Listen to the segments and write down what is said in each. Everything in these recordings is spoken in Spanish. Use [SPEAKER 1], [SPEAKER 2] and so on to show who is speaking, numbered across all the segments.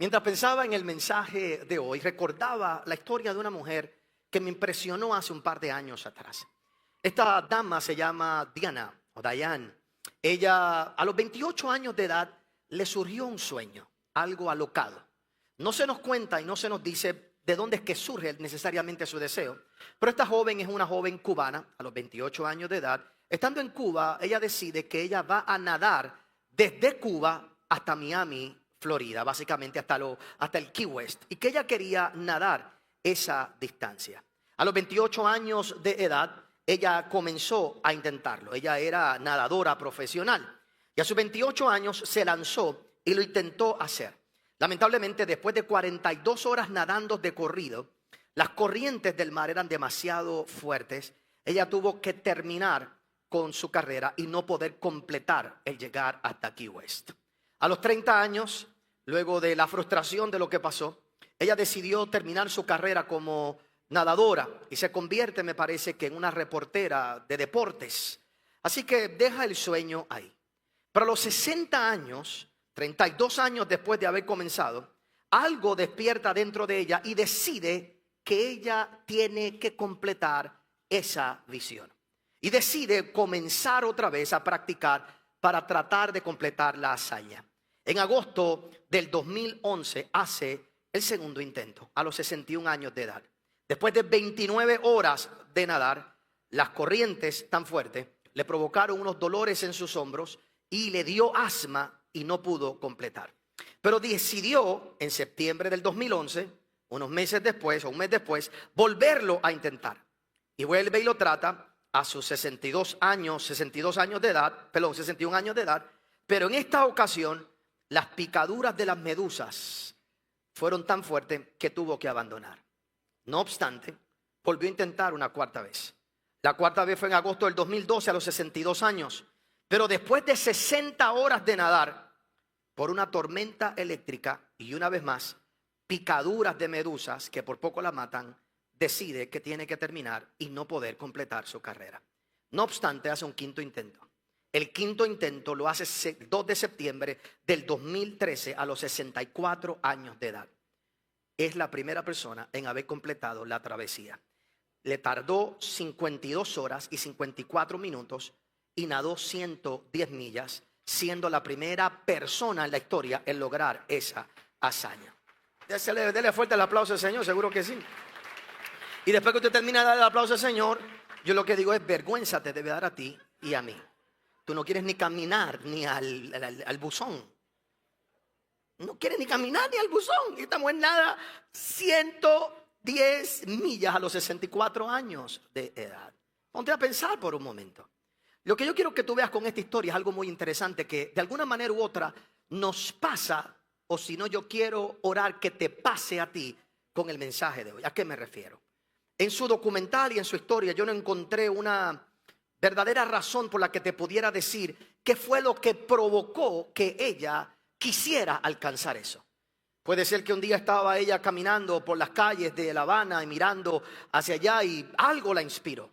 [SPEAKER 1] Mientras pensaba en el mensaje de hoy, recordaba la historia de una mujer que me impresionó hace un par de años atrás. Esta dama se llama Diana o Diane. Ella a los 28 años de edad le surgió un sueño, algo alocado. No se nos cuenta y no se nos dice de dónde es que surge necesariamente su deseo. Pero esta joven es una joven cubana a los 28 años de edad. Estando en Cuba, ella decide que ella va a nadar desde Cuba hasta Miami, Florida, básicamente hasta el Key West, y que ella quería nadar esa distancia. A los 28 años de edad, ella comenzó a intentarlo. Ella era nadadora profesional y a sus 28 años se lanzó y lo intentó hacer. Lamentablemente, después de 42 horas nadando de corrido, las corrientes del mar eran demasiado fuertes. Ella tuvo que terminar con su carrera y no poder completar el llegar hasta Key West. A los 30 años, luego de la frustración de lo que pasó, ella decidió terminar su carrera como nadadora y se convierte, me parece, que en una reportera de deportes. Así que deja el sueño ahí. Pero a los 60 años, 32 años después de haber comenzado, algo despierta dentro de ella y decide que ella tiene que completar esa visión. Y decide comenzar otra vez a practicar para tratar de completar la hazaña. En agosto del 2011 hace el segundo intento, a los 61 años de edad. Después de 29 horas de nadar, las corrientes tan fuertes le provocaron unos dolores en sus hombros y le dio asma y no pudo completar. Pero decidió en septiembre del 2011, unos meses después o un mes después, volverlo a intentar. Y vuelve y lo trata a sus 61 años de edad, pero en esta ocasión las picaduras de las medusas fueron tan fuertes que tuvo que abandonar. No obstante, volvió a intentar una cuarta vez. La cuarta vez fue en agosto del 2012 a los 62 años. Pero después de 60 horas de nadar por una tormenta eléctrica y una vez más picaduras de medusas que por poco la matan, decide que tiene que terminar y no poder completar su carrera. No obstante, hace un quinto intento. El quinto intento lo hace el 2 de septiembre del 2013 a los 64 años de edad. Es la primera persona en haber completado la travesía. Le tardó 52 horas y 54 minutos y nadó 110 millas, siendo la primera persona en la historia en lograr esa hazaña. Dele fuerte el aplauso al Señor, seguro que sí. Y después que usted termina de dar el aplauso al Señor, yo lo que digo es: vergüenza te debe dar a ti y a mí. Tú no quieres ni caminar ni al buzón. No quieres ni caminar ni al buzón. Y estamos en nada, 110 millas a los 64 años de edad. Ponte a pensar por un momento. Lo que yo quiero que tú veas con esta historia es algo muy interesante que de alguna manera u otra nos pasa, o si no, yo quiero orar que te pase a ti con el mensaje de hoy. ¿A qué me refiero? En su documental y en su historia yo no encontré una verdadera razón por la que te pudiera decir qué fue lo que provocó que ella quisiera alcanzar eso. Puede ser que un día estaba ella caminando por las calles de La Habana y mirando hacia allá y algo la inspiró.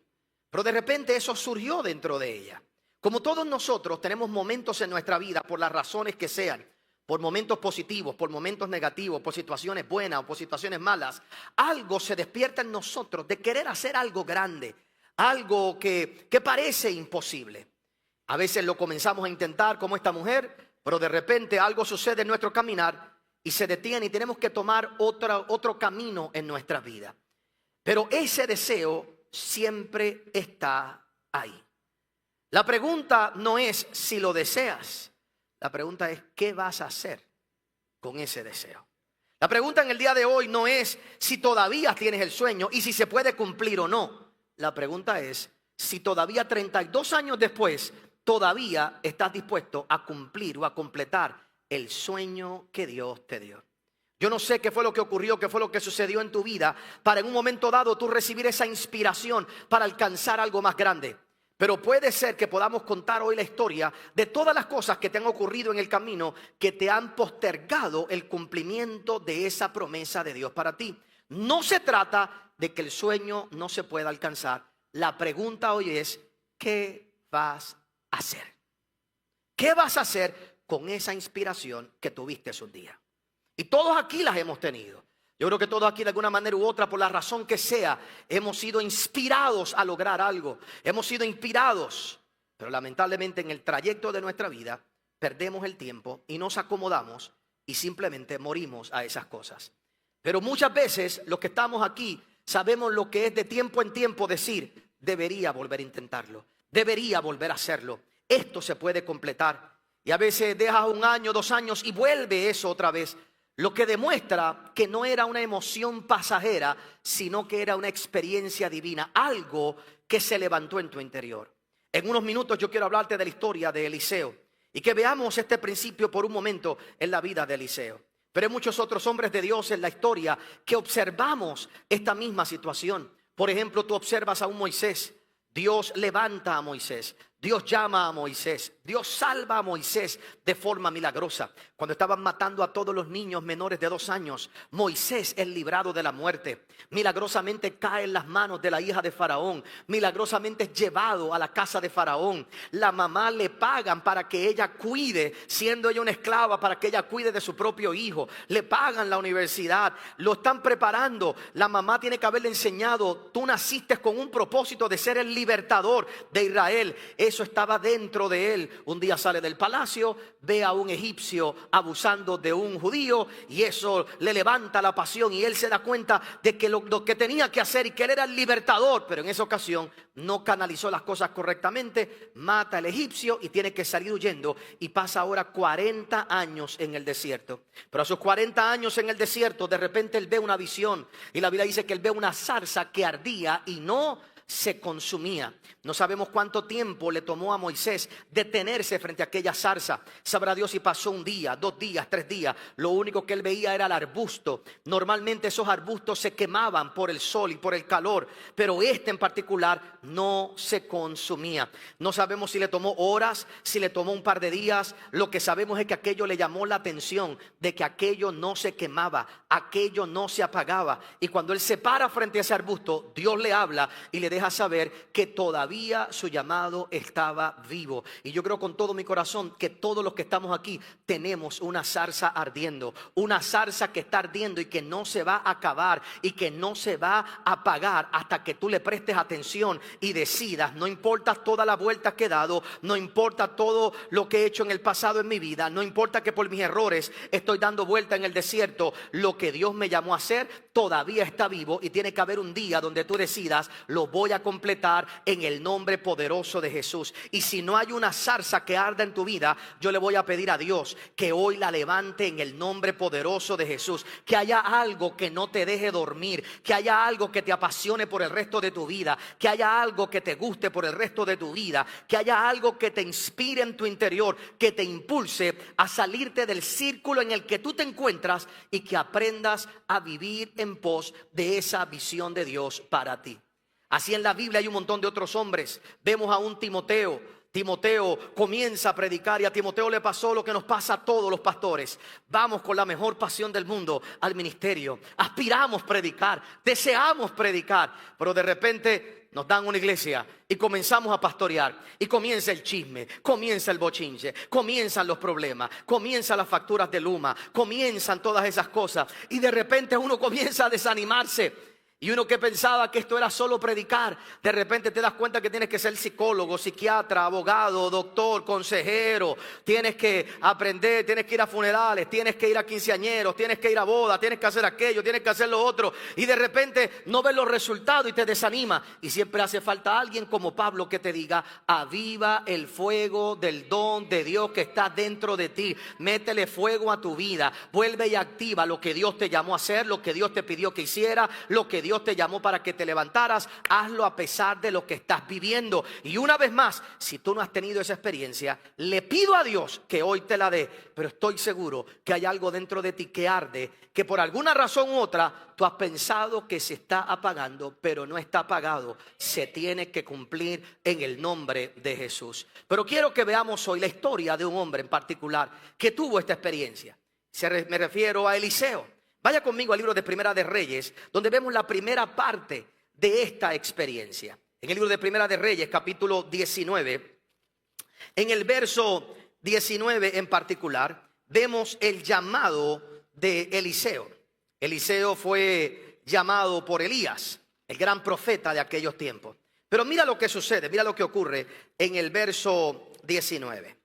[SPEAKER 1] Pero de repente eso surgió dentro de ella. Como todos nosotros tenemos momentos en nuestra vida, por las razones que sean, por momentos positivos, por momentos negativos, por situaciones buenas o por situaciones malas, algo se despierta en nosotros de querer hacer algo grande, algo que parece imposible. A veces lo comenzamos a intentar como esta mujer, pero de repente algo sucede en nuestro caminar y se detiene y tenemos que tomar otro camino en nuestra vida. Pero ese deseo siempre está ahí. La pregunta no es si lo deseas. La pregunta es ¿qué vas a hacer con ese deseo? La pregunta en el día de hoy no es si todavía tienes el sueño y si se puede cumplir o no. La pregunta es si todavía 32 años después todavía estás dispuesto a cumplir o a completar el sueño que Dios te dio. Yo no sé qué fue lo que ocurrió, qué fue lo que sucedió en tu vida para en un momento dado tú recibir esa inspiración para alcanzar algo más grande. Pero puede ser que podamos contar hoy la historia de todas las cosas que te han ocurrido en el camino que te han postergado el cumplimiento de esa promesa de Dios para ti. No se trata de que el sueño no se pueda alcanzar. La pregunta hoy es ¿qué vas a hacer? ¿Qué vas a hacer con esa inspiración que tuviste un día? Y todos aquí las hemos tenido. Yo creo que todos aquí de alguna manera u otra, por la razón que sea, hemos sido inspirados a lograr algo. Hemos sido inspirados, pero lamentablemente en el trayecto de nuestra vida perdemos el tiempo y nos acomodamos y simplemente morimos a esas cosas. Pero muchas veces los que estamos aquí sabemos lo que es de tiempo en tiempo decir, debería volver a intentarlo, debería volver a hacerlo. Esto se puede completar. Y a veces dejas 1 año, 2 años y vuelve eso otra vez. Lo que demuestra que no era una emoción pasajera, sino que era una experiencia divina, algo que se levantó en tu interior. En unos minutos yo quiero hablarte de la historia de Eliseo y que veamos este principio por un momento en la vida de Eliseo. Pero hay muchos otros hombres de Dios en la historia que observamos esta misma situación. Por ejemplo, tú observas a un Moisés. Dios levanta a Moisés, Dios llama a Moisés, Dios salva a Moisés de forma milagrosa. Cuando estaban matando a todos los niños menores de 2 años, Moisés es librado de la muerte. Milagrosamente cae en las manos de la hija de Faraón. Milagrosamente es llevado a la casa de Faraón. La mamá le pagan para que ella cuide, siendo ella una esclava, para que ella cuide de su propio hijo. Le pagan la universidad, lo están preparando. La mamá tiene que haberle enseñado, tú naciste con un propósito de ser el libertador de Israel. Eso estaba dentro de él. Un día sale del palacio, ve a un egipcio abusando de un judío y eso le levanta la pasión y él se da cuenta de que lo que tenía que hacer y que él era el libertador, pero en esa ocasión no canalizó las cosas correctamente, mata al egipcio y tiene que salir huyendo y pasa ahora 40 años en el desierto. Pero a sus 40 años en el desierto, de repente él ve una visión y la Biblia dice que él ve una zarza que ardía y no se consumía. No sabemos cuánto tiempo le tomó a Moisés detenerse frente a aquella zarza. Sabrá Dios si pasó 1 día, 2 días, 3 días. Lo único que él veía era el arbusto. Normalmente esos arbustos se quemaban por el sol y por el calor, pero este en particular no se consumía. No sabemos si le tomó horas, si le tomó un par de días. Lo que sabemos es que aquello le llamó la atención, de que aquello no se quemaba, aquello no se apagaba. Y cuando él se para frente a ese arbusto, Dios le habla y le deja saber que todavía su llamado estaba vivo. Y yo creo con todo mi corazón que todos los que estamos aquí tenemos una zarza ardiendo, una zarza que está ardiendo y que no se va a acabar y que no se va a apagar hasta que tú le prestes atención y decidas, no importa toda la vuelta que he dado, no importa todo lo que he hecho en el pasado en mi vida, no importa que por mis errores estoy dando vuelta en el desierto, lo que Dios me llamó a hacer todavía está vivo y tiene que haber un día donde tú decidas, lo voy a completar en el nombre poderoso de Jesús. Y si no hay una zarza que arda en tu vida, yo le voy a pedir a Dios que hoy la levante en el nombre poderoso de Jesús. Que haya algo que no te deje dormir, que haya algo que te apasione por el resto de tu vida, que haya algo que te guste por el resto de tu vida, que haya algo que te inspire en tu interior, que te impulse a salirte del círculo en el que tú te encuentras y que aprendas a vivir en pos de esa visión de Dios para ti. Así en la Biblia hay un montón de otros hombres. Vemos a un Timoteo. Timoteo comienza a predicar y a Timoteo le pasó lo que nos pasa a todos los pastores. Vamos con la mejor pasión del mundo al ministerio. Aspiramos a predicar, deseamos predicar, pero de repente nos dan una iglesia y comenzamos a pastorear y comienza el chisme, comienza el bochinche, comienzan los problemas, comienzan las facturas de Luma, comienzan todas esas cosas y de repente uno comienza a desanimarse. Y uno que pensaba que esto era solo predicar, de repente te das cuenta que tienes que ser psicólogo, psiquiatra, abogado, doctor, consejero. Tienes que aprender, tienes que ir a funerales, tienes que ir a quinceañeros, tienes que ir a bodas, tienes que hacer aquello, tienes que hacer lo otro. Y de repente no ves los resultados y te desanima. Y siempre hace falta alguien como Pablo que te diga, aviva el fuego del don de Dios que está dentro de ti. Métele fuego a tu vida, vuelve y activa lo que Dios te llamó a hacer, lo que Dios te pidió que hiciera, lo que Dios te llamó para que te levantaras. Hazlo a pesar de lo que estás viviendo. Y una vez más, si tú no has tenido esa experiencia, le pido a Dios que hoy te la dé. Pero estoy seguro que hay algo dentro de ti que arde, que por alguna razón u otra tú has pensado que se está apagando, pero no está apagado. Se tiene que cumplir en el nombre de Jesús. Pero quiero que veamos hoy la historia de un hombre en particular que tuvo esta experiencia. Me refiero a Eliseo. Vaya conmigo al libro de Primera de Reyes, donde vemos la primera parte de esta experiencia. En el libro de Primera de Reyes, capítulo 19, en el verso 19 en particular, vemos el llamado de Eliseo. Eliseo fue llamado por Elías, el gran profeta de aquellos tiempos. Pero mira lo que sucede, mira lo que ocurre en el verso 19.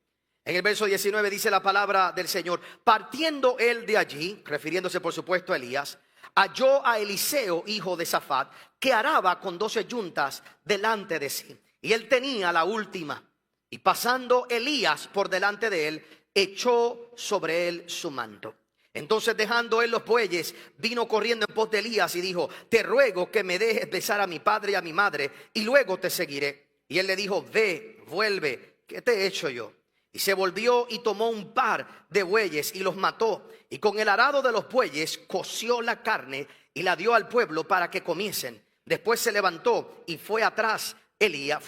[SPEAKER 1] En el verso 19 dice la palabra del Señor: partiendo él de allí, refiriéndose por supuesto a Elías, halló a Eliseo, hijo de Safat, que araba con 12 yuntas delante de sí. Y él tenía la última. Y pasando Elías por delante de él, echó sobre él su manto. Entonces, dejando él los bueyes, vino corriendo en pos de Elías y dijo: te ruego que me dejes besar a mi padre y a mi madre, y luego te seguiré. Y él le dijo: ve, vuelve, ¿qué te he hecho yo? Y se volvió y tomó un par de bueyes y los mató. Y con el arado de los bueyes coció la carne y la dio al pueblo para que comiesen. Después se levantó y fue tras Elías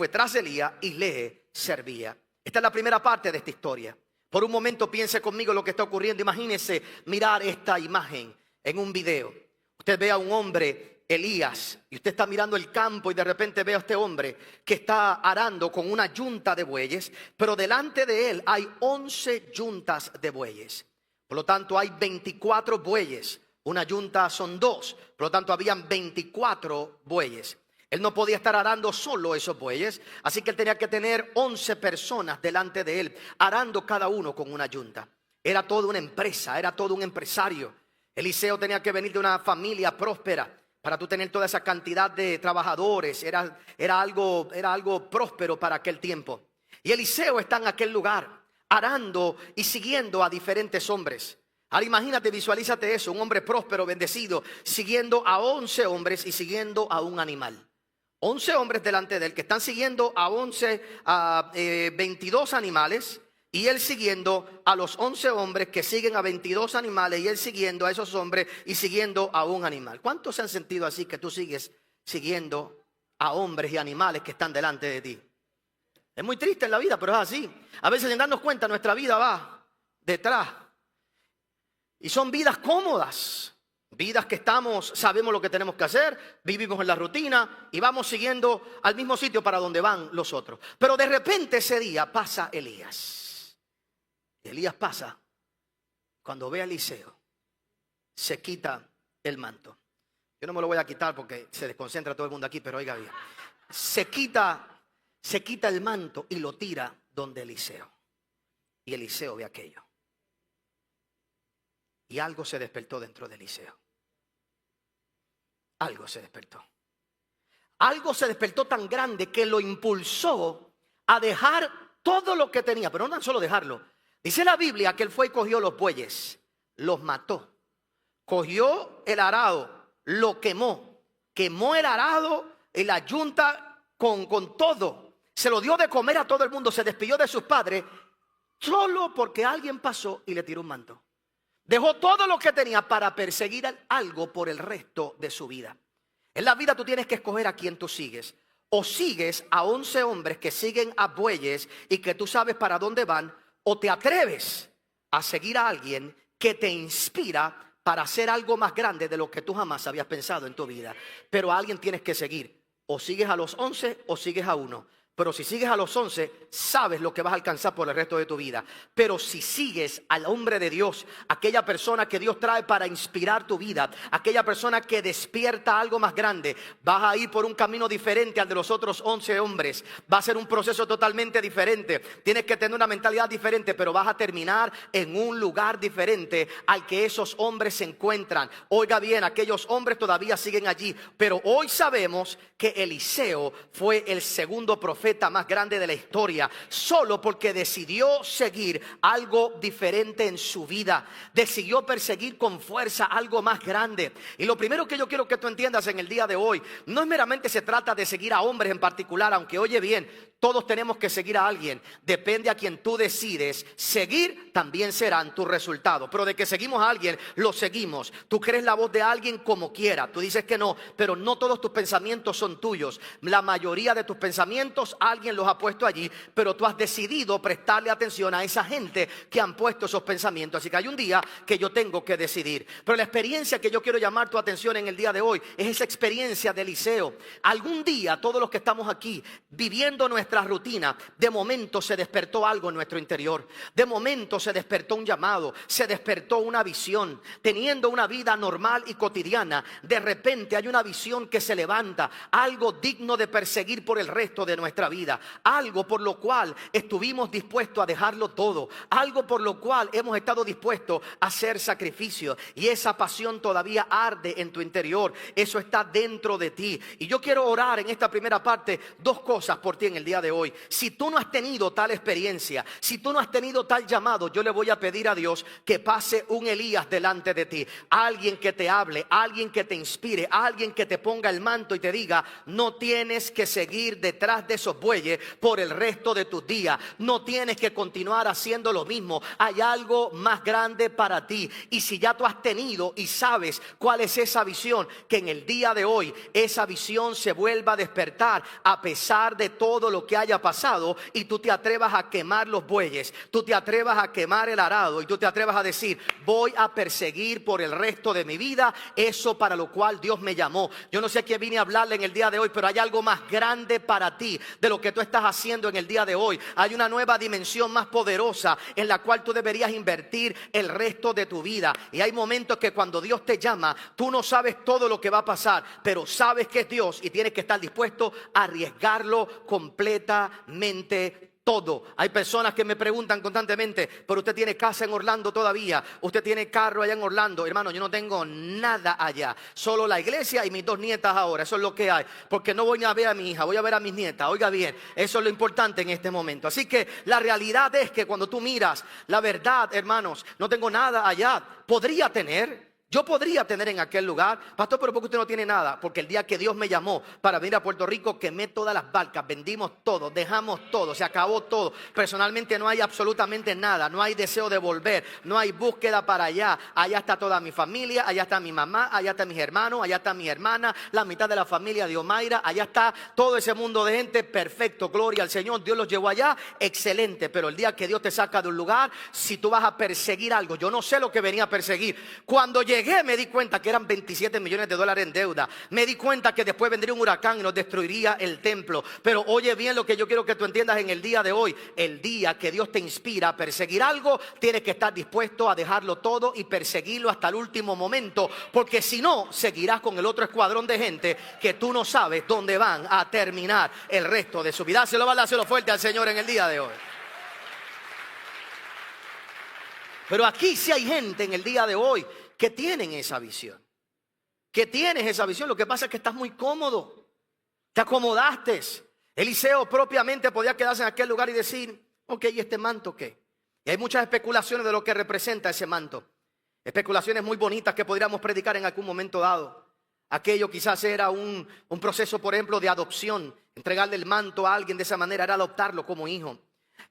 [SPEAKER 1] y le servía. Esta es la primera parte de esta historia. Por un momento piense conmigo lo que está ocurriendo. Imagínese mirar esta imagen en un video. Usted ve a un hombre, Elías, y usted está mirando el campo y de repente ve a este hombre que está arando con una yunta de bueyes, pero delante de él hay 11 yuntas de bueyes. Por lo tanto hay 24 bueyes. Una yunta son 2, por lo tanto habían 24 bueyes. Él no podía estar arando solo esos bueyes, así que él tenía que tener 11 personas delante de él, arando cada uno con una yunta. Era toda una empresa, era todo un empresario. Eliseo tenía que venir de una familia próspera para tú tener toda esa cantidad de trabajadores. Era algo próspero para aquel tiempo. Y Eliseo está en aquel lugar, arando y siguiendo a diferentes hombres. Ahora imagínate, visualízate eso, un hombre próspero, bendecido, siguiendo a 11 hombres y siguiendo a un animal. 11 hombres delante de él que están siguiendo a 22 animales, y él siguiendo a los 11 hombres que siguen a 22 animales, y él siguiendo a esos hombres y siguiendo a un animal. ¿Cuántos se han sentido así, que tú sigues siguiendo a hombres y animales que están delante de ti? Es muy triste en la vida, pero es así. A veces, sin darnos cuenta, nuestra vida va detrás. Y son vidas cómodas. Vidas que sabemos lo que tenemos que hacer, vivimos en la rutina y vamos siguiendo al mismo sitio para donde van los otros. Pero de repente ese día pasa Elías. Elías pasa. Cuando ve a Eliseo, se quita el manto. Yo no me lo voy a quitar porque se desconcentra todo el mundo aquí, pero oiga bien. Se quita el manto y lo tira donde Eliseo. Y Eliseo ve aquello. Y algo se despertó dentro de Eliseo. Algo se despertó. Algo se despertó tan grande que lo impulsó a dejar todo lo que tenía. Pero no tan solo dejarlo. Dice la Biblia que él fue y cogió los bueyes, los mató. Cogió el arado, lo quemó. Quemó el arado y la yunta con todo. Se lo dio de comer a todo el mundo. Se despidió de sus padres solo porque alguien pasó y le tiró un manto. Dejó todo lo que tenía para perseguir algo por el resto de su vida. En la vida tú tienes que escoger a quién tú sigues. O sigues a 11 hombres que siguen a bueyes y que tú sabes para dónde van, o te atreves a seguir a alguien que te inspira para hacer algo más grande de lo que tú jamás habías pensado en tu vida. Pero a alguien tienes que seguir. O sigues a los 11 o sigues a uno. Pero si sigues a los 11, sabes lo que vas a alcanzar por el resto de tu vida. Pero si sigues al hombre de Dios, aquella persona que Dios trae para inspirar tu vida, aquella persona que despierta algo más grande, vas a ir por un camino diferente al de los otros 11 hombres. Va a ser un proceso totalmente diferente. Tienes que tener una mentalidad diferente, pero vas a terminar en un lugar diferente al que esos hombres se encuentran. Oiga bien, aquellos hombres todavía siguen allí, pero hoy sabemos que Eliseo fue el segundo profeta más grande de la historia, solo porque decidió seguir algo diferente en su vida. Decidió perseguir con fuerza algo más grande. Y lo primero que yo quiero que tú entiendas en el día de hoy, no es meramente se trata de seguir a hombres en particular, aunque oye bien, todos tenemos que seguir a alguien. Depende a quien tú decides seguir, también serán tus resultados. Pero de que seguimos a alguien, lo seguimos. Tú crees la voz de alguien como quiera. Tú dices que no, pero no todos tus pensamientos son tuyos. La mayoría de tus pensamientos alguien los ha puesto allí, pero tú has decidido prestarle atención a esa gente que han puesto esos pensamientos. Así que hay un día que yo tengo que decidir. Pero la experiencia que yo quiero llamar tu atención en el día de hoy es esa experiencia de Eliseo. Algún día todos los que estamos aquí viviendo nuestra rutina, de momento se despertó algo en nuestro interior. De momento se despertó un llamado, se despertó una visión. Teniendo una vida normal y cotidiana, de repente hay una visión que se levanta, algo digno de perseguir por el resto de nuestra vida, algo por lo cual estuvimos dispuestos a dejarlo todo, algo por lo cual hemos estado dispuestos a hacer sacrificio, y esa pasión todavía arde en tu interior. Eso está dentro de ti, y yo quiero orar en esta primera parte dos cosas por ti en el día de hoy. Si tú no has tenido tal experiencia, si tú no has tenido tal llamado, yo le voy a pedir a Dios que pase un Elías delante de ti, alguien que te hable, alguien que te inspire, alguien que te ponga el manto y te diga: no tienes que seguir detrás de esos bueyes por el resto de tus días, no tienes que continuar haciendo lo mismo, hay algo más grande para ti. Y si ya tú has tenido y sabes cuál es esa visión, que en el día de hoy esa visión se vuelva a despertar a pesar de todo lo que haya pasado, y tú te atrevas a quemar los bueyes, tú te atrevas a quemar el arado, y tú te atrevas a decir: voy a perseguir por el resto de mi vida eso para lo cual Dios me llamó. Yo no sé a qué vine a hablarle en el día de hoy, pero hay algo más grande para ti de lo que tú estás haciendo en el día de hoy. Hay una nueva dimensión más poderosa en la cual tú deberías invertir el resto de tu vida. Y hay momentos que cuando Dios te llama, tú no sabes todo lo que va a pasar, pero sabes que es Dios y tienes que estar dispuesto a arriesgarlo completamente todo. Hay personas que me preguntan constantemente: pero usted tiene casa en Orlando todavía, usted tiene carro allá en Orlando. Hermano, yo no tengo nada allá, solo la iglesia y mis dos nietas ahora. Eso es lo que hay, porque no voy a ver a mi hija, voy a ver a mis nietas. Oiga bien, eso es lo importante en este momento. Así que la realidad es que cuando tú miras la verdad, hermanos, no tengo nada allá. Podría tener, yo podría tener en aquel lugar: pastor, pero ¿por qué usted no tiene nada? Porque el día que Dios me llamó para venir a Puerto Rico, quemé todas las barcas, vendimos todo, dejamos todo, se acabó todo. Personalmente no hay absolutamente nada, no hay deseo de volver, no hay búsqueda para allá. Allá está toda mi familia, allá está mi mamá, allá están mis hermanos, allá está mi hermana, la mitad de la familia de Omaira, allá está todo ese mundo de gente. Perfecto, gloria al Señor, Dios los llevó allá, excelente. Pero el día que Dios te saca de un lugar, si tú vas a perseguir algo, yo no sé lo que venía a perseguir. Cuando llegué me di cuenta que eran 27 millones de dólares en deuda. Me di cuenta que después vendría un huracán y nos destruiría el templo. Pero oye bien lo que yo quiero que tú entiendas en el día de hoy. El día que Dios te inspira a perseguir algo, tienes que estar dispuesto a dejarlo todo y perseguirlo hasta el último momento, porque si no, seguirás con el otro escuadrón de gente que tú no sabes dónde van a terminar el resto de su vida. Se lo va a dar fuerte al Señor en el día de hoy. Pero aquí sí hay gente en el día de hoy que tienen esa visión, que tienes esa visión. Lo que pasa es que estás muy cómodo, te acomodaste. Eliseo propiamente podía quedarse en aquel lugar y decir: ok, ¿y este manto qué? Y hay muchas especulaciones de lo que representa ese manto, especulaciones muy bonitas que podríamos predicar en algún momento dado. Aquello quizás era un proceso, por ejemplo, de adopción. Entregarle el manto a alguien de esa manera era adoptarlo como hijo.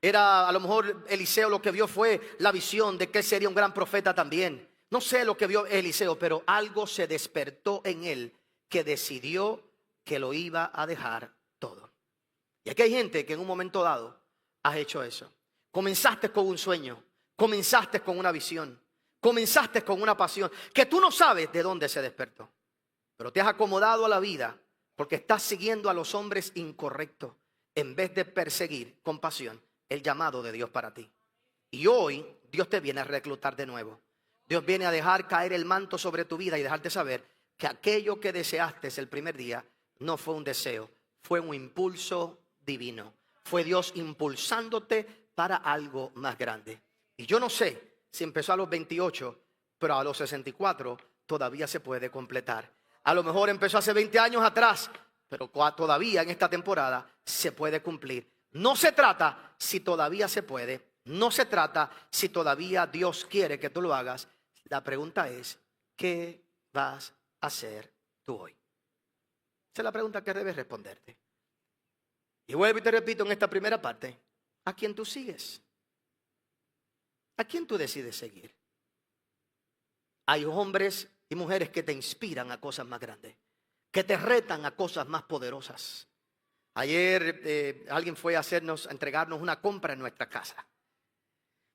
[SPEAKER 1] Era, a lo mejor Eliseo lo que vio fue la visión de que él sería un gran profeta también. No sé lo que vio Eliseo, pero algo se despertó en él que decidió que lo iba a dejar todo. Y aquí hay gente que en un momento dado has hecho eso. Comenzaste con un sueño, comenzaste con una visión, comenzaste con una pasión que tú no sabes de dónde se despertó, pero te has acomodado a la vida porque estás siguiendo a los hombres incorrectos en vez de perseguir con pasión el llamado de Dios para ti. Y hoy Dios te viene a reclutar de nuevo. Dios viene a dejar caer el manto sobre tu vida y dejarte saber que aquello que deseaste el primer día no fue un deseo, fue un impulso divino. Fue Dios impulsándote para algo más grande. Y yo no sé si empezó a los 28, pero a los 64 todavía se puede completar. A lo mejor empezó hace 20 años atrás, pero todavía en esta temporada se puede cumplir. No se trata si todavía se puede, no se trata si todavía Dios quiere que tú lo hagas. La pregunta es: ¿qué vas a hacer tú hoy? Esa es la pregunta que debes responderte. Y vuelvo y te repito en esta primera parte: ¿a quién tú sigues? ¿A quién tú decides seguir? Hay hombres y mujeres que te inspiran a cosas más grandes, que te retan a cosas más poderosas. Ayer alguien fue a entregarnos una compra en nuestra casa.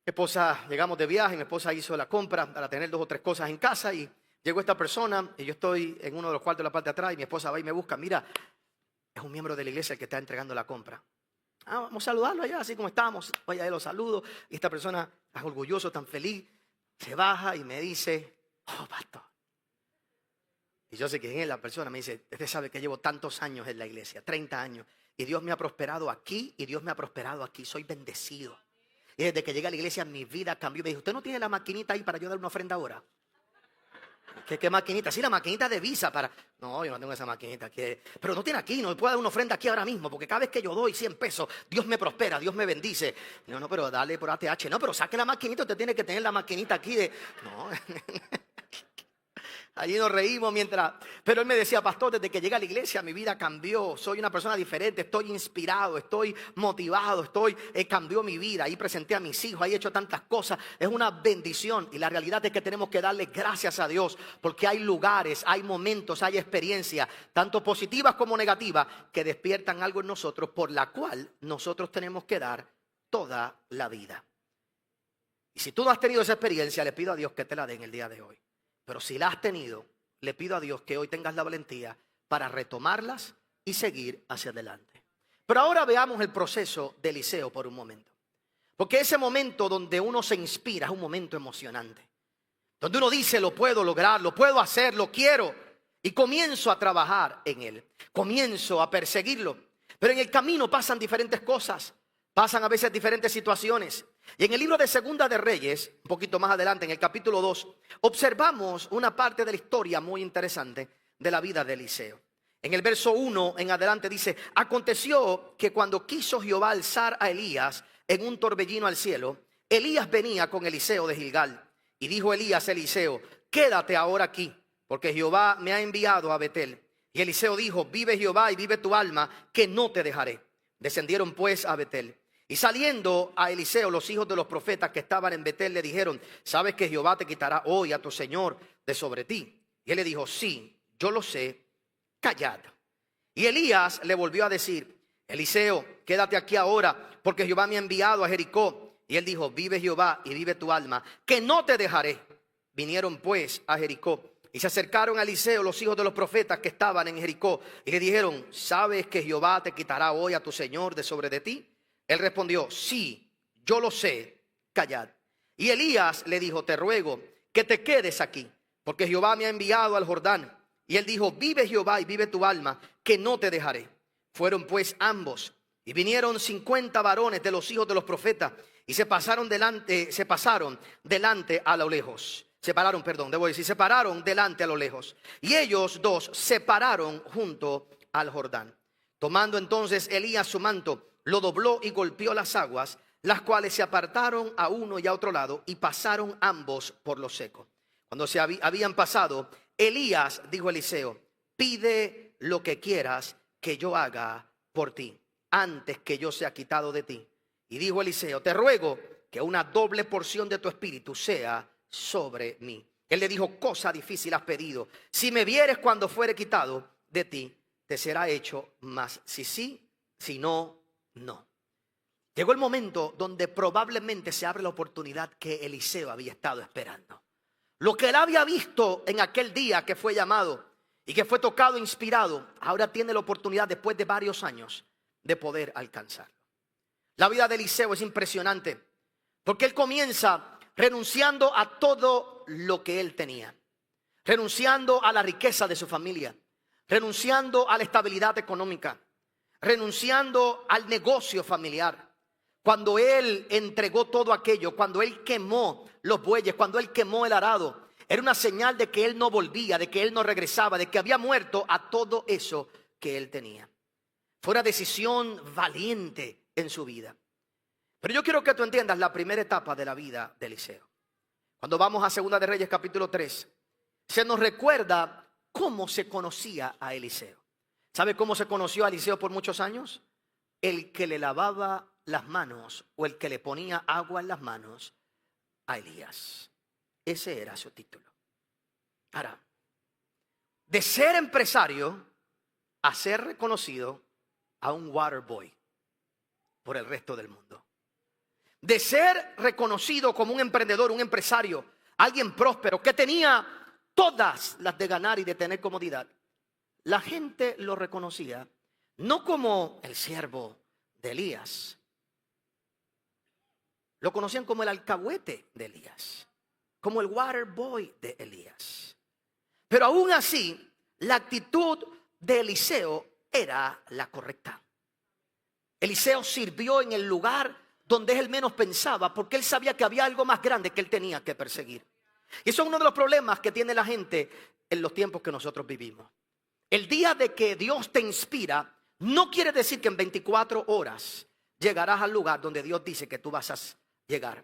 [SPEAKER 1] Mi esposa, llegamos de viaje, mi esposa hizo la compra para tener 2 o 3 cosas en casa y llegó esta persona y yo estoy en uno de los cuartos de la parte de atrás y mi esposa va y me busca. Mira, es un miembro de la iglesia el que está entregando la compra. Vamos a saludarlo allá, así como estamos. Voy a lo saludo y esta persona tan orgulloso, tan feliz, se baja y me dice, oh, pastor. Y yo sé quién es la persona. Me dice, usted sabe que llevo tantos años en la iglesia, 30 años. Y Dios me ha prosperado aquí y Dios me ha prosperado aquí. Soy bendecido. Y desde que llegué a la iglesia mi vida cambió. Me dijo, ¿usted no tiene la maquinita ahí para yo dar una ofrenda ahora? ¿Qué maquinita? Sí, la maquinita de Visa para... No, yo no tengo esa maquinita aquí. Pero no tiene aquí, no me puede dar una ofrenda aquí ahora mismo. Porque cada vez que yo doy 100 pesos, Dios me prospera, Dios me bendice. No, pero dale por ATH. No, pero saque la maquinita, usted tiene que tener la maquinita aquí de... No... Allí nos reímos pero él me decía, pastor, desde que llegué a la iglesia mi vida cambió, soy una persona diferente, estoy inspirado, estoy motivado, cambió mi vida. Ahí presenté a mis hijos, ahí he hecho tantas cosas, es una bendición. Y la realidad es que tenemos que darle gracias a Dios, porque hay lugares, hay momentos, hay experiencias, tanto positivas como negativas, que despiertan algo en nosotros, por la cual nosotros tenemos que dar toda la vida. Y si tú no has tenido esa experiencia, le pido a Dios que te la dé en el día de hoy. Pero si la has tenido, le pido a Dios que hoy tengas la valentía para retomarlas y seguir hacia adelante. Pero ahora veamos el proceso de Eliseo por un momento. Porque ese momento donde uno se inspira es un momento emocionante. Donde uno dice, lo puedo lograr, lo puedo hacer, lo quiero. Y comienzo a trabajar en él. Comienzo a perseguirlo. Pero en el camino pasan diferentes cosas. Pasan a veces diferentes situaciones. Y en el libro de Segunda de Reyes, un poquito más adelante, en el capítulo 2, observamos una parte de la historia muy interesante de la vida de Eliseo. En el verso 1 en adelante dice, aconteció que cuando quiso Jehová alzar a Elías en un torbellino al cielo, Elías venía con Eliseo de Gilgal. Y dijo Elías a Eliseo, quédate ahora aquí, porque Jehová me ha enviado a Betel. Y Eliseo dijo, vive Jehová y vive tu alma, que no te dejaré. Descendieron pues a Betel. Y saliendo a Eliseo, los hijos de los profetas que estaban en Betel le dijeron, ¿sabes que Jehová te quitará hoy a tu señor de sobre ti? Y él le dijo, sí, yo lo sé, callad. Y Elías le volvió a decir, Eliseo, quédate aquí ahora, porque Jehová me ha enviado a Jericó. Y él dijo, vive Jehová y vive tu alma, que no te dejaré. Vinieron pues a Jericó. Y se acercaron a Eliseo los hijos de los profetas que estaban en Jericó. Y le dijeron, ¿sabes que Jehová te quitará hoy a tu señor de sobre de ti? Él respondió, sí, yo lo sé, callad. Y Elías le dijo, te ruego que te quedes aquí, porque Jehová me ha enviado al Jordán. Y él dijo, vive Jehová y vive tu alma, que no te dejaré. Fueron pues ambos, y vinieron 50 varones de los hijos de los profetas, y se pasaron delante a lo lejos. Se pararon delante a lo lejos. Y ellos dos se pararon junto al Jordán. Tomando entonces Elías su manto, lo dobló y golpeó las aguas, las cuales se apartaron a uno y a otro lado, y pasaron ambos por lo seco. Cuando se habían pasado, Elías dijo a Eliseo, pide lo que quieras que yo haga por ti, antes que yo sea quitado de ti. Y dijo Eliseo, te ruego que una doble porción de tu espíritu sea sobre mí. Él le dijo, cosa difícil has pedido. Si me vieres cuando fuere quitado de ti, te será hecho, mas si sí, si no, no. Llegó el momento donde probablemente se abre la oportunidad que Eliseo había estado esperando. Lo que él había visto en aquel día que fue llamado y que fue tocado, inspirado, ahora tiene la oportunidad después de varios años de poder alcanzarlo. La vida de Eliseo es impresionante porque él comienza renunciando a todo lo que él tenía, renunciando a la riqueza de su familia, renunciando a la estabilidad económica, renunciando al negocio familiar. Cuando él entregó todo aquello, cuando él quemó los bueyes, cuando él quemó el arado, era una señal de que él no volvía, de que él no regresaba, de que había muerto a todo eso que él tenía. Fue una decisión valiente en su vida. Pero yo quiero que tú entiendas la primera etapa de la vida de Eliseo. Cuando vamos a Segunda de Reyes capítulo 3, se nos recuerda cómo se conocía a Eliseo. ¿Sabe cómo se conoció a Eliseo por muchos años? El que le lavaba las manos o el que le ponía agua en las manos a Elías. Ese era su título. Ahora, de ser empresario a ser reconocido a un water boy por el resto del mundo. De ser reconocido como un emprendedor, un empresario, alguien próspero que tenía todas las de ganar y de tener comodidad, la gente lo reconocía no como el siervo de Elías, lo conocían como el alcahuete de Elías, como el water boy de Elías. Pero aún así, la actitud de Eliseo era la correcta. Eliseo sirvió en el lugar donde él menos pensaba, porque él sabía que había algo más grande que él tenía que perseguir. Y eso es uno de los problemas que tiene la gente en los tiempos que nosotros vivimos. El día de que Dios te inspira, no quiere decir que en 24 horas llegarás al lugar donde Dios dice que tú vas a llegar.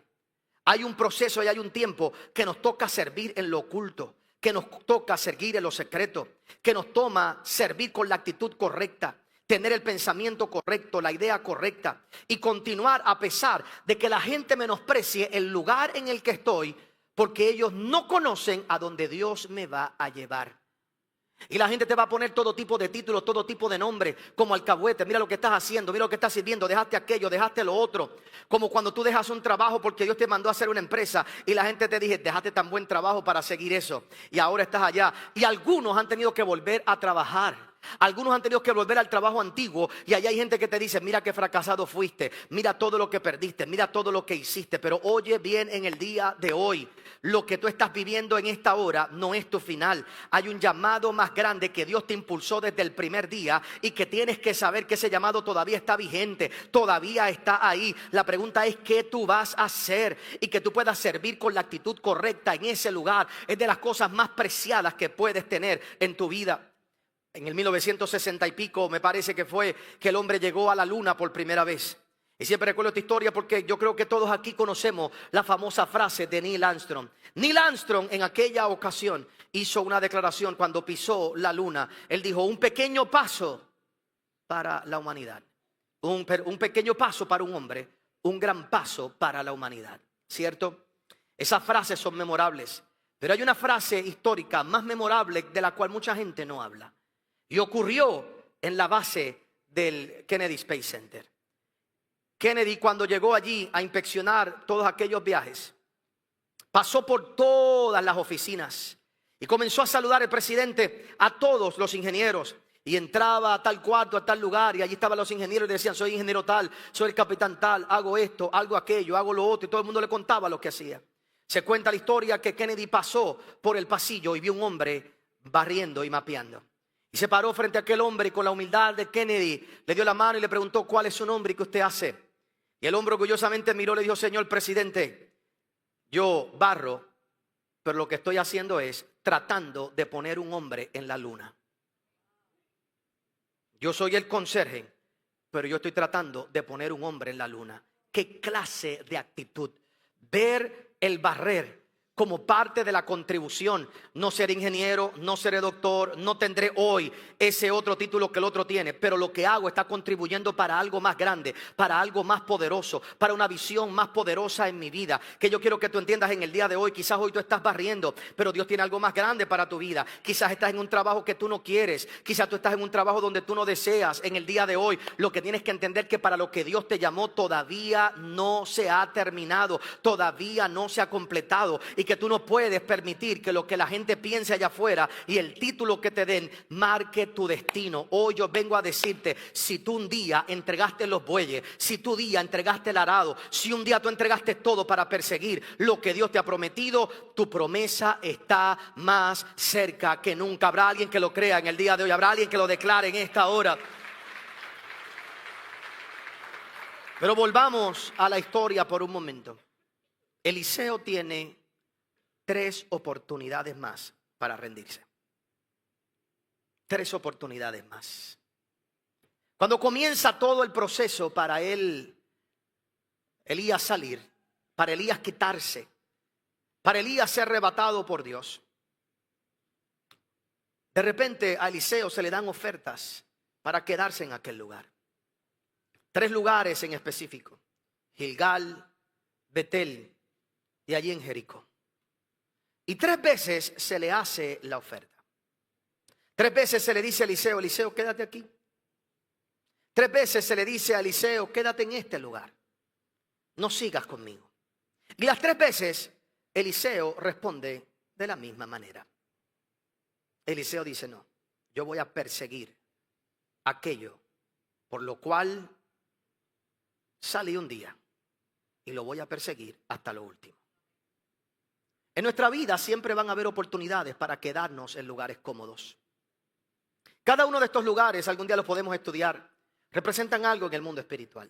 [SPEAKER 1] Hay un proceso y hay un tiempo que nos toca servir en lo oculto, que nos toca servir en lo secreto, que nos toma servir con la actitud correcta, tener el pensamiento correcto, la idea correcta y continuar a pesar de que la gente menosprecie el lugar en el que estoy, porque ellos no conocen a donde Dios me va a llevar. Y la gente te va a poner todo tipo de títulos, todo tipo de nombres, como alcahuete. Mira lo que estás haciendo, mira lo que estás sirviendo, dejaste aquello, dejaste lo otro. Como cuando tú dejas un trabajo porque Dios te mandó a hacer una empresa y la gente te dice, dejaste tan buen trabajo para seguir eso y ahora estás allá. Y algunos han tenido que volver a trabajar. Algunos han tenido que volver al trabajo antiguo y allá hay gente que te dice, mira qué fracasado fuiste, mira todo lo que perdiste, mira todo lo que hiciste. Pero oye bien, en el día de hoy, lo que tú estás viviendo en esta hora no es tu final. Hay un llamado más grande que Dios te impulsó desde el primer día y que tienes que saber que ese llamado todavía está vigente, todavía está ahí. La pregunta es qué tú vas a hacer y que tú puedas servir con la actitud correcta en ese lugar. Es de las cosas más preciadas que puedes tener en tu vida. En el 1960 y pico me parece que fue que el hombre llegó a la luna por primera vez. Y siempre recuerdo esta historia porque yo creo que todos aquí conocemos la famosa frase de Neil Armstrong. Neil Armstrong en aquella ocasión hizo una declaración cuando pisó la luna. Él dijo, un pequeño paso para la humanidad. Un pequeño paso para un hombre, un gran paso para la humanidad. ¿Cierto? Esas frases son memorables. Pero hay una frase histórica más memorable de la cual mucha gente no habla. Y ocurrió en la base del Kennedy Space Center. Kennedy, cuando llegó allí a inspeccionar todos aquellos viajes, pasó por todas las oficinas y comenzó a saludar al presidente a todos los ingenieros. Y entraba a tal cuarto, a tal lugar, y allí estaban los ingenieros y decían, soy ingeniero tal, soy el capitán tal, hago esto, hago aquello, hago lo otro. Y todo el mundo le contaba lo que hacía. Se cuenta la historia que Kennedy pasó por el pasillo y vio un hombre barriendo y mapeando. Y se paró frente a aquel hombre y con la humildad de Kennedy le dio la mano y le preguntó, ¿cuál es su nombre y qué usted hace? Y el hombre orgullosamente miró y le dijo, señor presidente, yo barro, pero lo que estoy haciendo es tratando de poner un hombre en la luna. Yo soy el conserje, pero yo estoy tratando de poner un hombre en la luna. ¿Qué clase de actitud? Ver el barrer como parte de la contribución. No seré ingeniero, no seré doctor, no tendré hoy ese otro título que el otro tiene, pero lo que hago está contribuyendo para algo más grande, para algo más poderoso, para una visión más poderosa en mi vida, que yo quiero que tú entiendas en el día de hoy. Quizás hoy tú estás barriendo, pero Dios tiene algo más grande para tu vida. Quizás estás en un trabajo que tú no quieres, quizás tú estás en un trabajo donde tú no deseas. En el día de hoy lo que tienes que entender que para lo que Dios te llamó todavía no se ha terminado, todavía no se ha completado, y que tú no puedes permitir que lo que la gente piense allá afuera y el título que te den marque tu destino. Hoy yo vengo a decirte, si tú un día entregaste los bueyes, si tú un día entregaste el arado, si un día tú entregaste todo para perseguir lo que Dios te ha prometido, tu promesa está más cerca que nunca. Habrá alguien que lo crea en el día de hoy, habrá alguien que lo declare en esta hora. Pero volvamos a la historia por un momento. Eliseo tiene 3 oportunidades más para rendirse. 3 oportunidades más. Cuando comienza todo el proceso para Elías salir, para Elías quitarse, para Elías ser arrebatado por Dios, de repente a Eliseo se le dan ofertas para quedarse en aquel lugar. 3 lugares en específico: Gilgal, Betel y allí en Jericó. Y 3 veces se le hace la oferta. 3 veces se le dice a Eliseo, Eliseo, quédate aquí. 3 veces se le dice a Eliseo, quédate en este lugar, no sigas conmigo. Y las 3 veces Eliseo responde de la misma manera. Eliseo dice, no, yo voy a perseguir aquello por lo cual salí un día y lo voy a perseguir hasta lo último. En nuestra vida siempre van a haber oportunidades para quedarnos en lugares cómodos. Cada uno de estos lugares, algún día los podemos estudiar, representan algo en el mundo espiritual.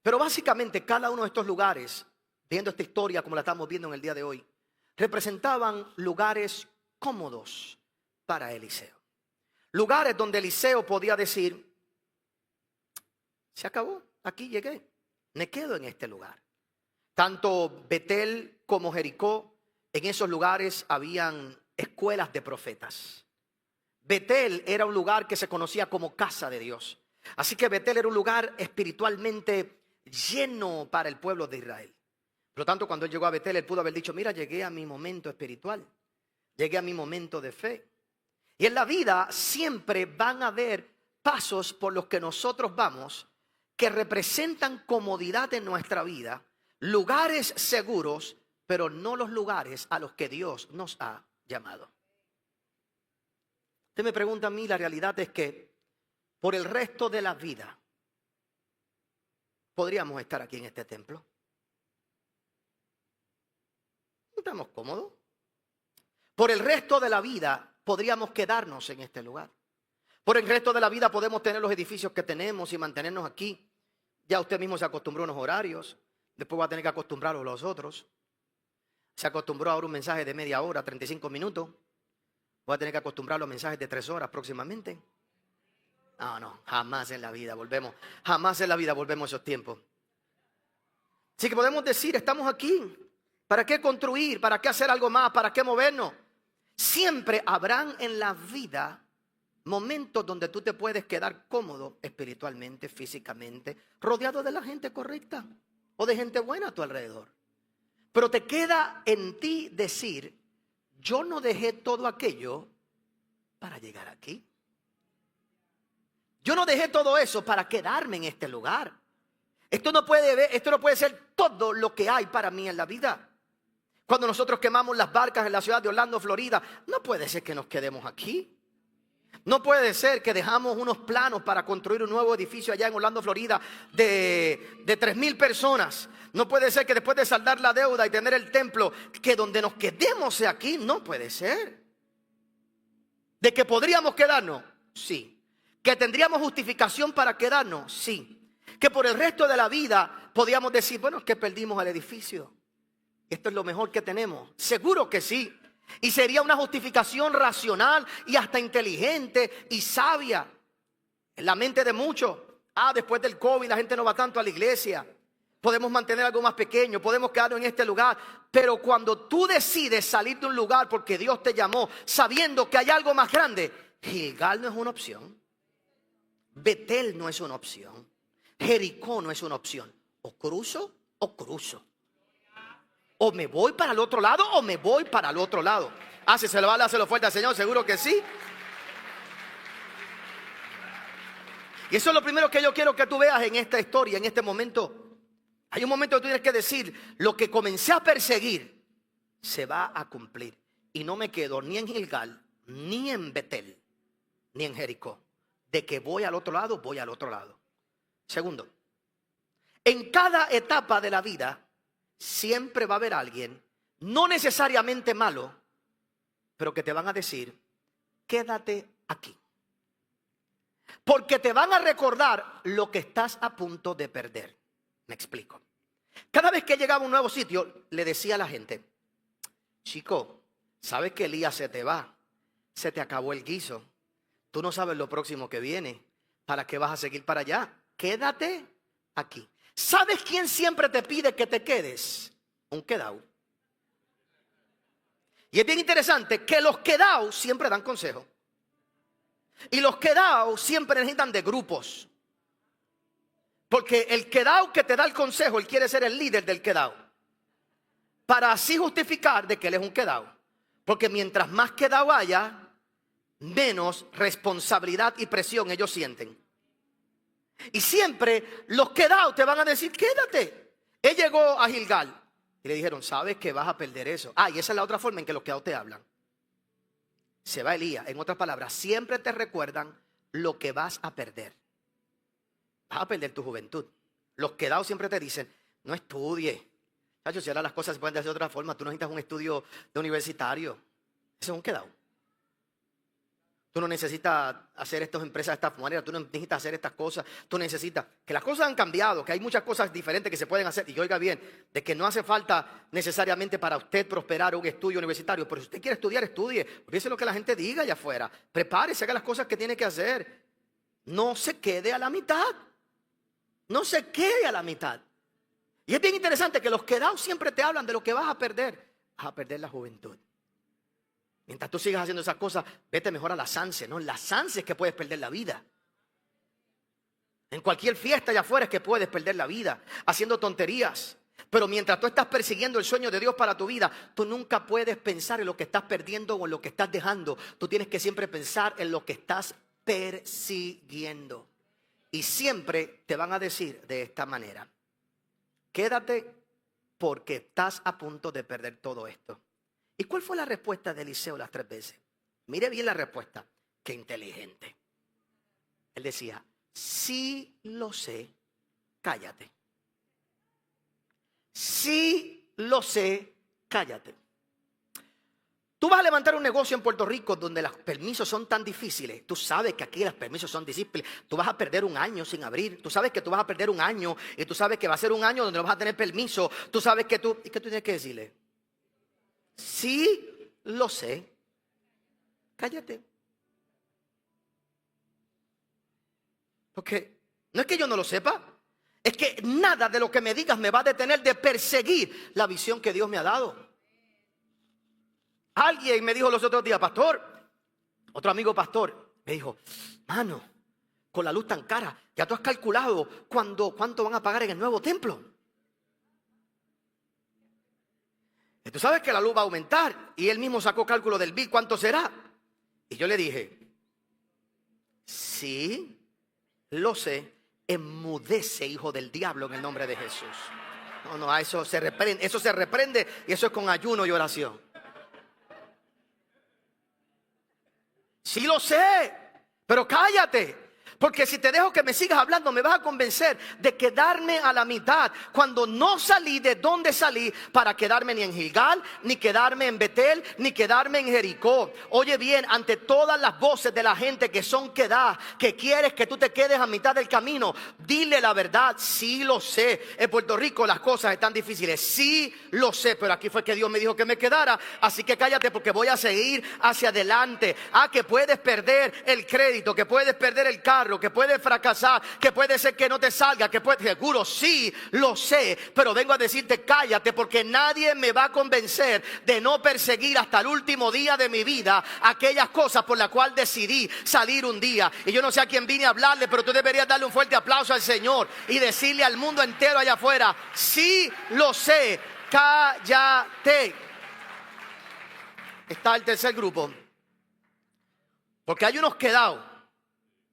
[SPEAKER 1] Pero básicamente cada uno de estos lugares, viendo esta historia como la estamos viendo en el día de hoy, representaban lugares cómodos para Eliseo. Lugares donde Eliseo podía decir, se acabó, aquí llegué, me quedo en este lugar. Tanto Betel como Jericó, en esos lugares habían escuelas de profetas. Betel era un lugar que se conocía como casa de Dios. Así que Betel era un lugar espiritualmente lleno para el pueblo de Israel. Por lo tanto, cuando él llegó a Betel, él pudo haber dicho, mira, llegué a mi momento espiritual. Llegué a mi momento de fe. Y en la vida siempre van a haber pasos por los que nosotros vamos que representan comodidad en nuestra vida, lugares seguros, pero no los lugares a los que Dios nos ha llamado. Usted me pregunta a mí, la realidad es que por el resto de la vida podríamos estar aquí en este templo. ¿No estamos cómodos? Por el resto de la vida podríamos quedarnos en este lugar. Por el resto de la vida podemos tener los edificios que tenemos y mantenernos aquí. Ya usted mismo se acostumbró a unos horarios. Después va a tener que acostumbrarlo a los otros. Se acostumbró ahora a un mensaje de media hora, 35 minutos. Voy a tener que acostumbrarlo a mensajes de 3 horas próximamente. No, jamás en la vida volvemos. Jamás en la vida volvemos a esos tiempos. Así que podemos decir, estamos aquí. ¿Para qué construir? ¿Para qué hacer algo más? ¿Para qué movernos? Siempre habrán en la vida momentos donde tú te puedes quedar cómodo espiritualmente, físicamente, rodeado de la gente correcta o de gente buena a tu alrededor. Pero te queda en ti decir, yo no dejé todo aquello para llegar aquí. Yo no dejé todo eso para quedarme en este lugar. Esto no puede ser todo lo que hay para mí en la vida. Cuando nosotros quemamos las barcas en la ciudad de Orlando, Florida, no puede ser que nos quedemos aquí. No puede ser que dejamos unos planos para construir un nuevo edificio allá en Orlando, Florida de 3,000 personas. No puede ser que después de saldar la deuda y tener el templo, que donde nos quedemos sea aquí. No puede ser. ¿De que podríamos quedarnos? Sí. ¿Que tendríamos justificación para quedarnos? Sí. Que por el resto de la vida podíamos decir, bueno, es que perdimos el edificio. Esto es lo mejor que tenemos. Seguro que sí. Y sería una justificación racional y hasta inteligente y sabia. En la mente de muchos. Después del COVID la gente no va tanto a la iglesia. Podemos mantener algo más pequeño. Podemos quedarnos en este lugar. Pero cuando tú decides salir de un lugar porque Dios te llamó, sabiendo que hay algo más grande, Gilgal no es una opción. Betel no es una opción. Jericó no es una opción. O cruzo o cruzo. O me voy para el otro lado o me voy para el otro lado. Si se lo vale, hácelo fuerte al Señor, seguro que sí. Y eso es lo primero que yo quiero que tú veas en esta historia, en este momento. Hay un momento que tú tienes que decir, lo que comencé a perseguir se va a cumplir. Y no me quedo ni en Gilgal, ni en Betel, ni en Jericó. De que voy al otro lado, voy al otro lado. Segundo, en cada etapa de la vida siempre va a haber alguien, no necesariamente malo, pero que te van a decir, quédate aquí. Porque te van a recordar lo que estás a punto de perder. Me explico. Cada vez que llegaba a un nuevo sitio, le decía a la gente, chico, sabes que Elías se te va, se te acabó el guiso, tú no sabes lo próximo que viene, ¿para qué vas a seguir para allá? Quédate aquí. ¿Sabes quién siempre te pide que te quedes? Un quedao. Y es bien interesante que los quedaos siempre dan consejo. Y los quedaos siempre necesitan de grupos. Porque el quedao que te da el consejo, él quiere ser el líder del quedao. Para así justificar de que él es un quedao. Porque mientras más quedao haya, menos responsabilidad y presión ellos sienten. Y siempre los quedados te van a decir, quédate. Él llegó a Gilgal y le dijeron, sabes que vas a perder eso. Y esa es la otra forma en que los quedados te hablan. Se va Elías. En otras palabras, siempre te recuerdan lo que vas a perder. Vas a perder tu juventud. Los quedados siempre te dicen, no estudie. Chacho, si ahora las cosas se pueden hacer de otra forma, tú no necesitas un estudio de universitario. Ese es un quedado. Tú no necesitas hacer estas empresas de esta manera, tú no necesitas hacer estas cosas, tú necesitas, que las cosas han cambiado, que hay muchas cosas diferentes que se pueden hacer, y oiga bien, de que no hace falta necesariamente para usted prosperar un estudio universitario, pero si usted quiere estudiar, estudie, olvídese lo que la gente diga allá afuera, prepárese, haga las cosas que tiene que hacer, no se quede a la mitad, no se quede a la mitad. Y es bien interesante que los quedados siempre te hablan de lo que vas a perder la juventud. Mientras tú sigas haciendo esas cosas, vete mejor a las ansias, ¿no? Las ansias es que puedes perder la vida. En cualquier fiesta allá afuera es que puedes perder la vida, haciendo tonterías. Pero mientras tú estás persiguiendo el sueño de Dios para tu vida, tú nunca puedes pensar en lo que estás perdiendo o en lo que estás dejando. Tú tienes que siempre pensar en lo que estás persiguiendo. Y siempre te van a decir de esta manera, quédate porque estás a punto de perder todo esto. ¿Y cuál fue la respuesta de Eliseo las 3 veces? Mire bien la respuesta. Qué inteligente. Él decía, sí lo sé, cállate. Sí lo sé, cállate. Tú vas a levantar un negocio en Puerto Rico donde los permisos son tan difíciles. Tú sabes que aquí los permisos son difíciles. Tú vas a perder un año sin abrir. Tú sabes que tú vas a perder un año y tú sabes que va a ser un año donde no vas a tener permiso. Tú sabes que ¿y qué tú tienes que decirle? Sí, lo sé. Cállate. Porque no es que yo no lo sepa. Es que nada de lo que me digas me va a detener de perseguir la visión que Dios me ha dado. Alguien me dijo los otros días, pastor, otro amigo pastor, me dijo, mano, con la luz tan cara, ya tú has calculado cuánto van a pagar en el nuevo templo. Y tú sabes que la luz va a aumentar. Y él mismo sacó cálculo del bill, ¿cuánto será? Y yo le dije, sí, lo sé, enmudece, hijo del diablo, en el nombre de Jesús. No, a eso se reprende y eso es con ayuno y oración. Sí lo sé, pero cállate. Porque si te dejo que me sigas hablando, me vas a convencer de quedarme a la mitad. Cuando no salí de donde salí para quedarme ni en Gilgal, ni quedarme en Betel, ni quedarme en Jericó. Oye bien, ante todas las voces de la gente que son quedadas, que quieres que tú te quedes a mitad del camino, dile la verdad. Sí lo sé, en Puerto Rico las cosas están difíciles. Sí lo sé, pero aquí fue que Dios me dijo que me quedara. Así que cállate porque voy a seguir hacia adelante. Que puedes perder el crédito, que puedes perder el carro, que puedes fracasar, que puede ser que no te salga, que puede, seguro, sí, lo sé, pero vengo a decirte cállate porque nadie me va a convencer de no perseguir hasta el último día de mi vida aquellas cosas por las cuales decidí salir un día. Y yo no sé a quién vine a hablarle, pero tú deberías darle un fuerte aplauso al Señor y decirle al mundo entero allá afuera, sí, lo sé, cállate. Está el tercer grupo, porque hay unos quedados.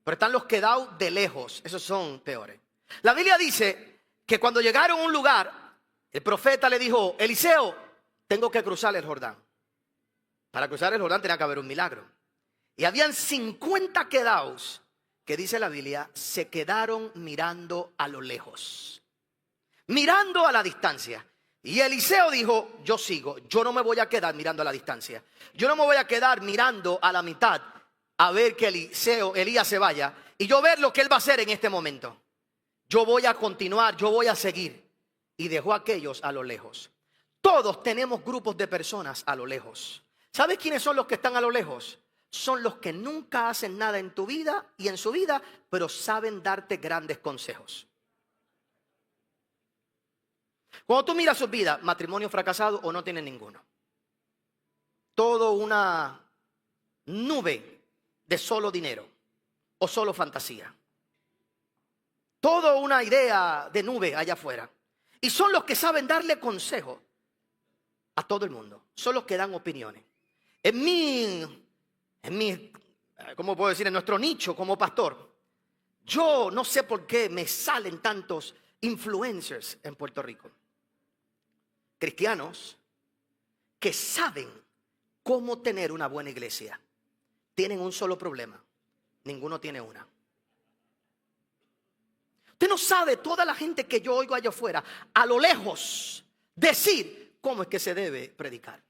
[SPEAKER 1] Pero están los quedados de lejos. Esos son peores. La Biblia dice que cuando llegaron a un lugar, el profeta le dijo, Eliseo, tengo que cruzar el Jordán. Para cruzar el Jordán tenía que haber un milagro. Y habían 50 quedados que dice la Biblia, se quedaron mirando a lo lejos. Mirando a la distancia. Y Eliseo dijo, yo sigo, yo no me voy a quedar mirando a la distancia. Yo no me voy a quedar mirando a la mitad. A ver que Elías se vaya y yo ver lo que él va a hacer en este momento. Yo voy a continuar, yo voy a seguir. Y dejó a aquellos a lo lejos. Todos tenemos grupos de personas a lo lejos. ¿Sabes quiénes son los que están a lo lejos? Son los que nunca hacen nada en tu vida y en su vida, pero saben darte grandes consejos. Cuando tú miras sus vidas, matrimonio fracasado o no tienen ninguno. Todo una nube de solo dinero o solo fantasía. Todo una idea de nube allá afuera. Y son los que saben darle consejo a todo el mundo. Son los que dan opiniones. ¿Cómo puedo decir? En nuestro nicho como pastor, Yo no sé por qué me salen tantos influencers en Puerto Rico. Cristianos que saben cómo tener una buena iglesia. Tienen un solo problema. Ninguno tiene una. Usted no sabe toda la gente que yo oigo allá afuera, a lo lejos, decir cómo es que se debe predicar.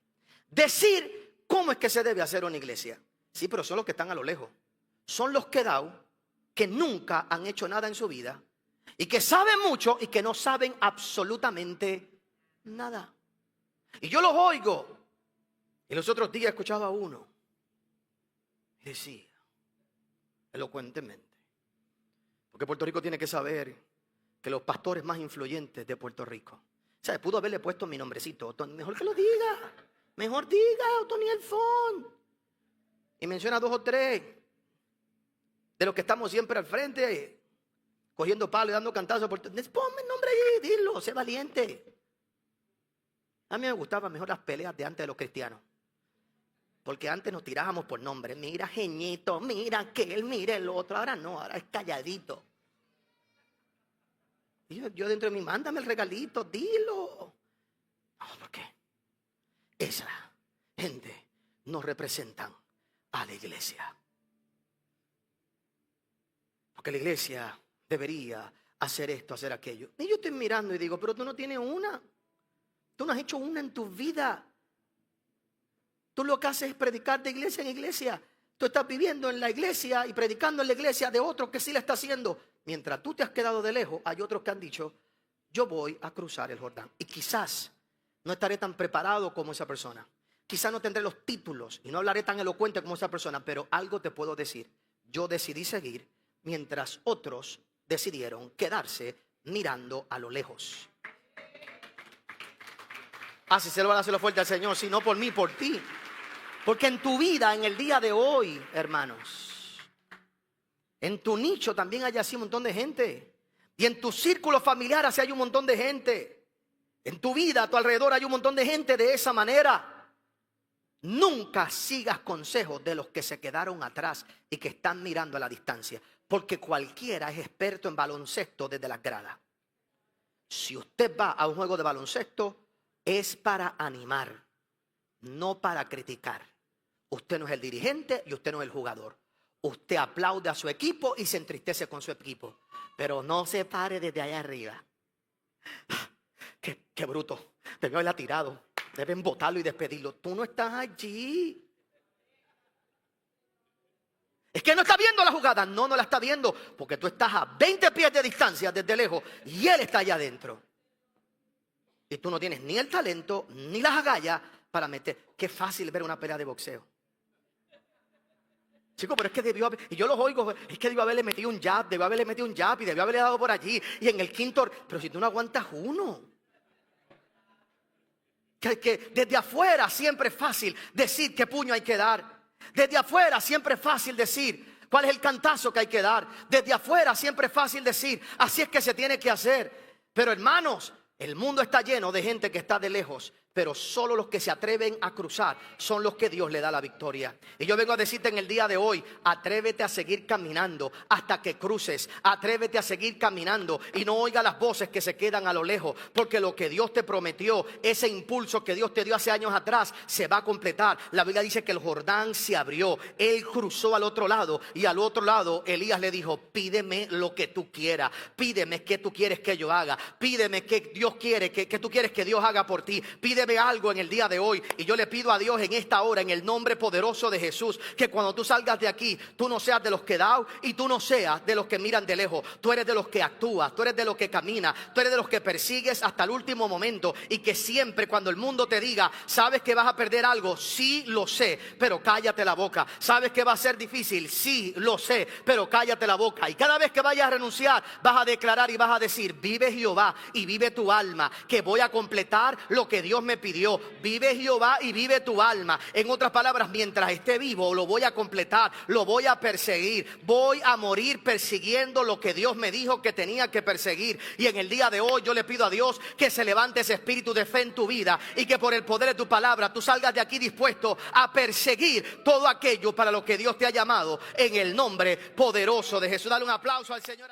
[SPEAKER 1] Decir cómo es que se debe hacer una iglesia. Sí, pero son los que están a lo lejos. Son los quedados que nunca han hecho nada en su vida y que saben mucho y que no saben absolutamente nada. Y yo los oigo. Y los otros días escuchaba a uno y decía elocuentemente, porque Puerto Rico tiene que saber que los pastores más influyentes de Puerto Rico, ¿sabe? Pudo haberle puesto mi nombrecito, mejor que lo diga, mejor diga Otoniel Font, y menciona 2 o 3 de los que estamos siempre al frente, cogiendo palo y dando cantazos. Ponme el nombre ahí, dilo, sé valiente. A mí me gustaban mejor las peleas de antes de los cristianos. Porque antes nos tirábamos por nombre. Mira, Jeñito, mira aquel, mira el otro. Ahora no, ahora es calladito. Y yo dentro de mí, mándame el regalito, dilo. No, ¿por qué? Esa gente no representan a la iglesia. Porque la iglesia debería hacer esto, hacer aquello. Y yo estoy mirando y digo, pero tú no tienes una. Tú no has hecho una en tu vida. Tú lo que haces es predicar de iglesia en iglesia. Tú estás viviendo en la iglesia y predicando en la iglesia de otro que sí la está haciendo. Mientras tú te has quedado de lejos, hay otros que han dicho, yo voy a cruzar el Jordán. Y quizás no estaré tan preparado como esa persona. Quizás no tendré los títulos y no hablaré tan elocuente como esa persona. Pero algo te puedo decir. Yo decidí seguir mientras otros decidieron quedarse mirando a lo lejos. Si se lo van a hacer fuerte al Señor, si no por mí, por ti. Porque en tu vida, en el día de hoy, hermanos, en tu nicho también hay así un montón de gente. Y en tu círculo familiar así hay un montón de gente. En tu vida, a tu alrededor hay un montón de gente de esa manera. Nunca sigas consejos de los que se quedaron atrás y que están mirando a la distancia. Porque cualquiera es experto en baloncesto desde las gradas. Si usted va a un juego de baloncesto, es para animar, no para criticar. Usted no es el dirigente y usted no es el jugador. Usted aplaude a su equipo y se entristece con su equipo. Pero no se pare desde allá arriba. Qué bruto. Debió haberla tirado. Deben botarlo y despedirlo. Tú no estás allí. Es que no está viendo la jugada. No la está viendo. Porque tú estás a 20 pies de distancia desde lejos y él está allá adentro. Y tú no tienes ni el talento ni las agallas para meter. Qué fácil ver una pelea de boxeo. Chicos, pero es que debió haber, y yo los oigo, es que debió haberle metido un jab, debió haberle metido un jab y debió haberle dado por allí. Y en el quinto, pero si tú no aguantas uno. Que desde afuera siempre es fácil decir qué puño hay que dar. Desde afuera siempre es fácil decir cuál es el cantazo que hay que dar. Desde afuera siempre es fácil decir, así es que se tiene que hacer. Pero hermanos, el mundo está lleno de gente que está de lejos, pero solo los que se atreven a cruzar son los que Dios le da la victoria. Y yo vengo a decirte en el día de hoy, atrévete a seguir caminando hasta que cruces. Atrévete a seguir caminando y no oiga las voces que se quedan a lo lejos, porque lo que Dios te prometió, ese impulso que Dios te dio hace años atrás, se va a completar. La Biblia dice que el Jordán se abrió, él cruzó al otro lado y al otro lado Elías le dijo, pídeme lo que tú quieras, pídeme qué tú quieres que yo haga, pídeme qué Dios quiere, que tú quieres que Dios haga por ti, pídeme algo en el día de hoy. Y yo le pido a Dios en esta hora, en el nombre poderoso de Jesús, que cuando tú salgas de aquí, tú no seas de los que dan y tú no seas de los que miran de lejos. Tú eres de los que actúas, tú eres de los que caminas, tú eres de los que persigues hasta el último momento. Y que siempre cuando el mundo te diga, sabes que vas a perder algo, sí lo sé, pero cállate la boca. Sabes que va a ser difícil, sí lo sé, pero cállate la boca. Y cada vez que vayas a renunciar, vas a declarar y vas a decir, vive Jehová y vive tu alma, que voy a completar lo que Dios me me pidió. Vive Jehová y vive tu alma. En otras palabras, mientras esté vivo, lo voy a completar, lo voy a perseguir. Voy a morir persiguiendo lo que Dios me dijo que tenía que perseguir. Y en el día de hoy yo le pido a Dios que se levante ese espíritu de fe en tu vida y que por el poder de tu palabra tú salgas de aquí dispuesto a perseguir todo aquello para lo que Dios te ha llamado, en el nombre poderoso de Jesús. Dale un aplauso al Señor.